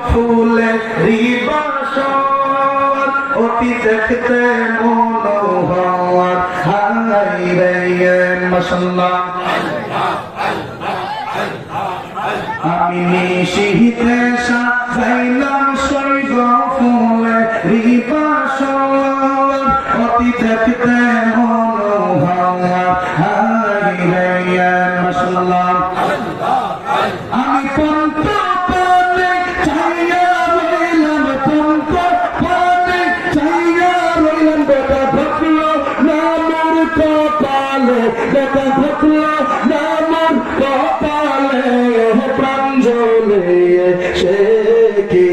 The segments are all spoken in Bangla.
ফুলে রিবাসর অতি দেখতে মনোহর হাই রে মাশাআল্লাহ আমি নিশিতে সাজাইলাম স্বর্গ ফুলে রিবাসর অতি দেখতে মনোহর হাই রে মাশাআল্লাহ আমি পন্ত পানে চাইয়া রইলাম পন্ত পানে চাইয়া রইলাম বেটা ভক্লো নামর কপালে বেটা ভক্লো নামর কপালে প্রাণ জ্বলে সে কি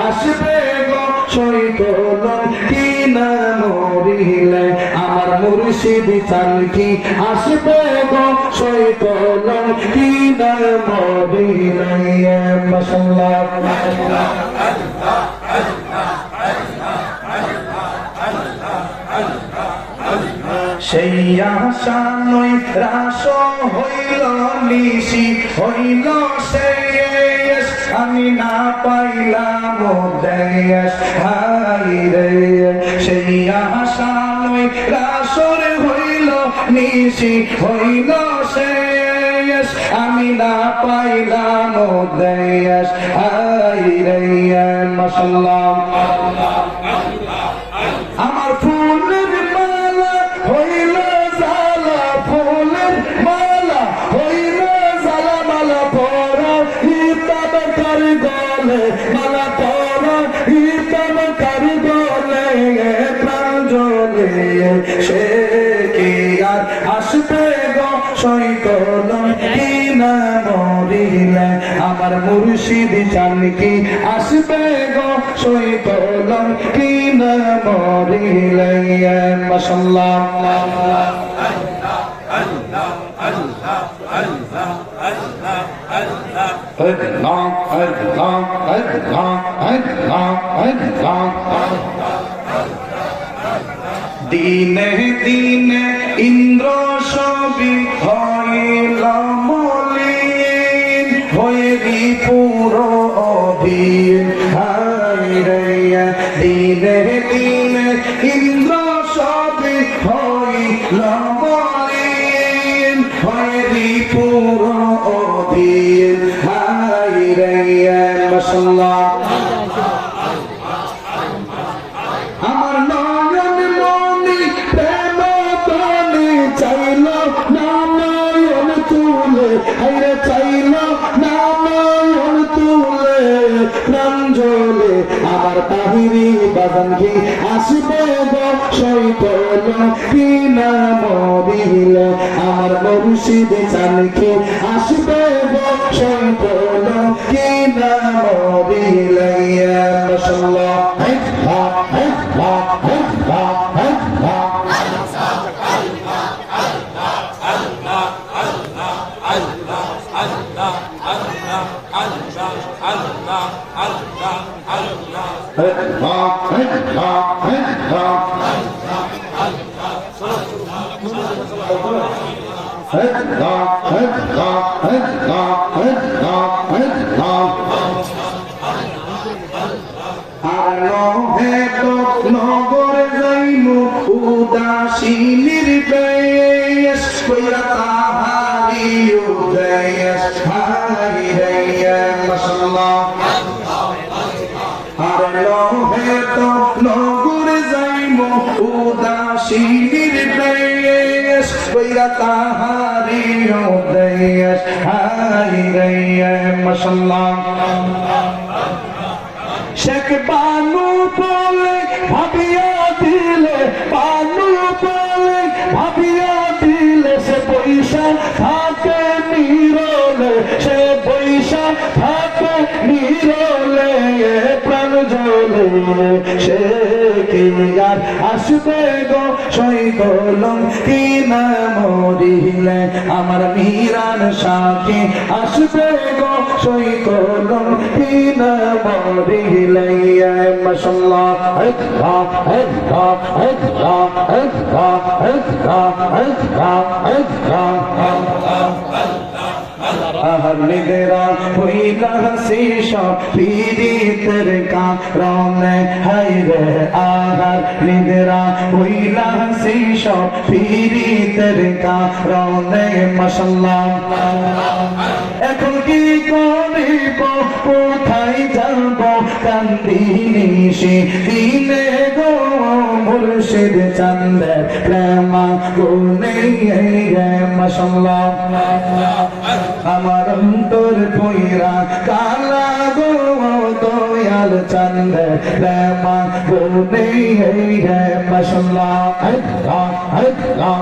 আসবে গো শৈতন কি না মরিলে আমার মুর্শিদ চান কি আসবে গো শৈতন কি না মরিলে মাশাআল্লাহ সেই আশা নই রাস হইল নিশি হইল শেষ আমি না পাইলাম দেশ হাই রে সেই আশা নই রাসর হইল নিশি হইল শেষ আমি না পাইলাম দেশ হাই রে মাশাআল্লাহ আমার ফুলের মালা হইল জালা ফুলের মালা হইল জালা মালা পরা হিতাম কার গলে মালা পরা হিতাম কার গলে প্রাণ জ্বলে সে কি আর আসবে গো শৈতন কি না মরিলে আমার মুর্শিদ চান কি আসবে গো শৈতন কি না মরিলে মাশাআল্লাহ দিনে দিনে ইন্দ্র সবি হইল মলিন হয়ে বিপুর অধীন হাই রে দিনে দিনে ইন্দ্র সবি হইল মলিন হয়ে বিপুর অধীন হাই রে মাশাআল্লাহ আমার নয়ন মনি প্রেম পানি চাইল নামায়ন তুলে হাইরে চাইল নামায়ন তুলে প্রাণ জ্বলে আমার তাহিরি বাজান কি আসবে গো শৈতন কি না মরিলে আমার মুর্শিদ চান কি আসবে গো শৈতন কি না মরিলে মাশাআল্লাহ নগর যাইমু উদাসীনির বেশ কইরা তাহারি উদেশ হাই রে মাশাআল্লাহ আর লোহে তো নগর যাইমু উদাসীনির বেশ কইরা তাহারি উদেশ হাই রে মাশাআল্লাহ শেখ বানু বলে ভাবিয়া দিলে বানু বলে ভাবিয়া দিলে সে পয়সা থাকে নিরলে সে পয়সা থাকে নিরলে প্রাণ জ্বলে সে কি আর আসবে গো শৈতন কি না মরিলে আমার মীরান সাথী আসবে গো শৈতন কি না মরিলে মাশাআল্লাহ আহার নিদেরা হইলা শিশা পীড়িতের কারণে হায়রে আহার নিদেরা হইলা শিশা পীড়িতের কারণে মাশাআল্লাহ এখন কি করিব কোথায় যাব কান্দিনি সে দিনে গো মুর্শিদ চন্দের প্রেমা গুনে মাশাআল্লাহ আমার অন্তর পয়রা কালা গো দয়াল চন্দের প্রেমা গুনে মাশাআল্লাহ আল্লাহ আল্লাহ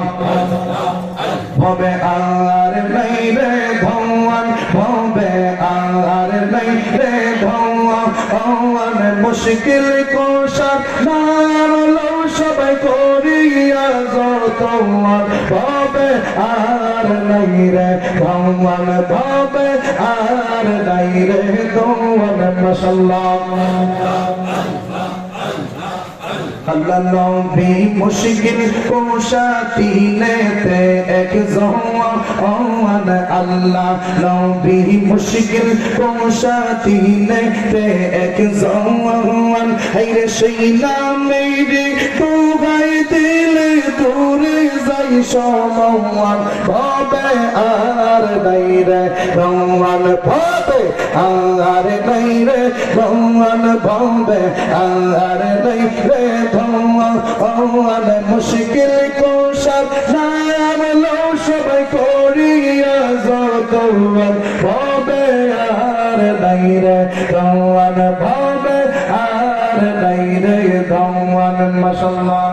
ভবে আর নাই রে ভগবান ভবে আর নাই রে ভগবান মুশকিল কোশার নাম লো সবাই করিয়া তোমার ভবে আর নাই রে ভগবান ভবে আর নাই রে ভগবান মাশাআল্লাহ আল্লাহ নবী মুশকিল কোশা তিনেতে এক জওয়ান আল্লাহ নবী মুশকিল কোশা তিনেতে এক জওয়ান হায়রে সেই নামেরই দুগাই দিলে দূরে যাই সমান ভবে আর নাই রে ভগবান ভবে আর নাই রে ভগবান ভবে আর নাই রে ভগবান মুশকিল কোশার নাম লো সবাই করিয়া যতবার ভবে আর নাই রে ভগবান ভবে আর নাই রে ভগবান মাশাআল্লাহ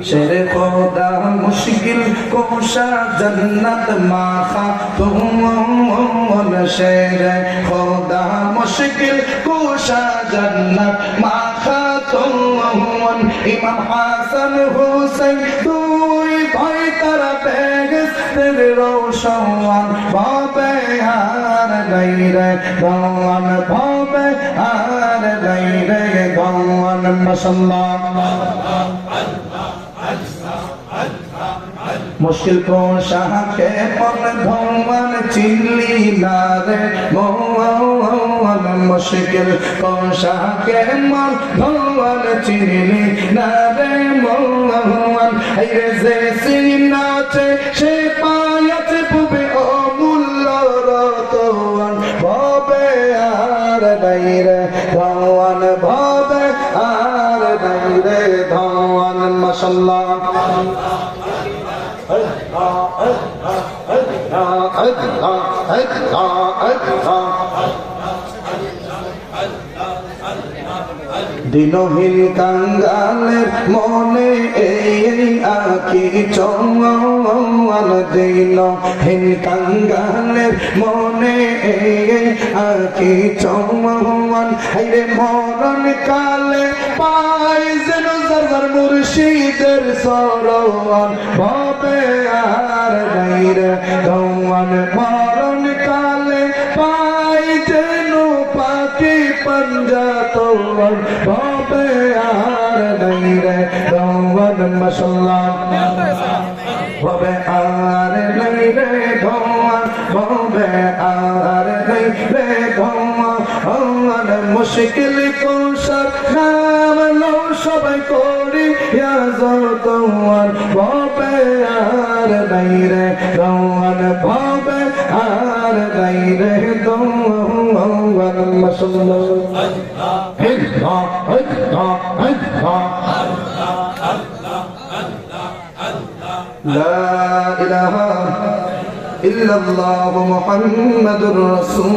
शेरे खुदा मुश्किल कोशा जन्नत माखा तुम शेरे खुदा मुश्किल कोशा जन्नत माखा तुम इमाम हासन हुसैन दुई भाई तारा बेगस तेरे रोशन बाबे हार नहीं रे भगवान बाबे हार नहीं रे भगवान माशाअल्लाह मुश्किल को शाह के पर भगवान चिल्ली नारे भगवान मुश्किल को शाह के मन भगवान चिल्ली नारे भगवान ऐरे जैसी नाचे से पायत पुबे ओ मुल्ला रतवान भावे आर नहीं रे भगवान भावे आर नहीं रे भगवान माशाअल्लाह দিনহীন কাঙ্গালের মনে এই আঁকি চৌয়ান দিনহীন কাঙ্গালের মনে এই আঁকি চৌয়ান হাইরে মরণ কালে পাই যেন সরদার মুর্শিদের সরওয়ান ভবে আর নাই রে ভগবান মরণ কালে পাই যেন পাখি পঞ্জাতওয়ান ভবে আর নাই রে ভগবান মাশাআল্লাহ ভবে আর নাই রে ভগবান ভবে আর নাই রে ভগবান মুশকিল কোশার নাম লো সবাই করিয়া যতবার ভবে আর নাই রে ভগবান ভবে আর নাই রে ভগবান মাশাআল্লাহ لا إله إلا الله محمد رسول